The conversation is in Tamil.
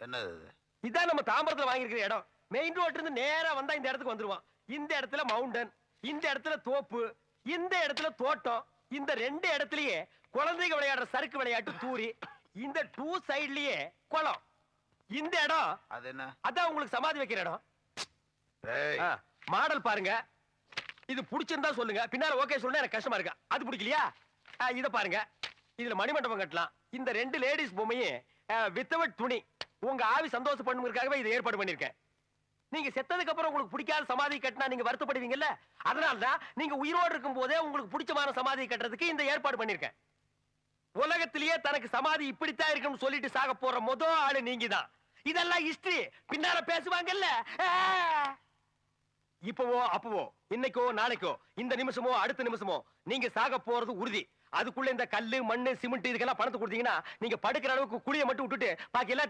என்னது? இதான் நம்ம தாம்பரத்துல வாங்கியிருக்கிற இடம். மெயின் ரோட்ல இருந்து நேரா வந்தா இந்த இடத்துக்கு வந்துருவான். இந்த இடத்துல மவுண்டன், இந்த இடத்துல தோப்பு, இந்த இடத்துல தோட்டம், இந்த ரெண்டு இடத்துலயே குழந்தைங்க விளையாடுற சறுக்கு விளையாட்டு தூரி, இந்த டூ சைட்லயே குளம். இந்த இடம் அது என்ன? அதான் உங்களுக்கு சமாதி வைக்கிற இடம். ஏய், மாடல் பாருங்க. இது பிடிச்சிருந்தா சொல்லுங்க. பின்னால ஓகே சொல்லுங்க. எனக்கு கஷ்டமா இருக்கு. அது பிடிக்கலையா? இத பாருங்க. இதுல மணிமண்டபம் கட்டலாம். இந்த ரெண்டு லேடிஸ் பொம்மையும் வித்தவுட் துணி. உங்க ஆவி சந்தோஷம் பண்ணுங்கிறதுக்காகவே இதை ஏற்பாடு பண்ணிருக்கேன். நீங்க செத்ததுக்கு அப்புறம் உங்களுக்கு பிடிக்காத சமாதி கட்டினா நீங்க வருத்தப்படுவீங்கல்ல. அதனாலதான் நீங்க உயிரோடு இருக்கும் போதே உங்களுக்கு பிடிச்சமான சமாதி கட்டுறதுக்கு இந்த ஏற்பாடு பண்ணிருக்கேன். உலகத்திலேயே தனக்கு சமாதி இப்படித்தான் இருக்குன்னு சொல்லிட்டு சாக போற முதல் ஆளு நீங்க தான். இதெல்லாம் ஹிஸ்டரி. பின்னால பேசுவாங்கல்ல. இப்பவோ அப்பவோ, இன்னைக்கோ நாளைக்கோ, இந்த நிமிஷமோ அடுத்த நிமிஷமோ நீங்க சாக போறது உறுதி. அதுக்குள்ள இந்த கல்லு மண்ணு சிமெண்ட் இதுக்கெல்லாம் பணத்தை கொடுத்தீங்கன்னா நீங்க படுக்கிற அளவுக்கு குழியை மட்டும் விட்டுட்டு பாக்கி எல்லாம்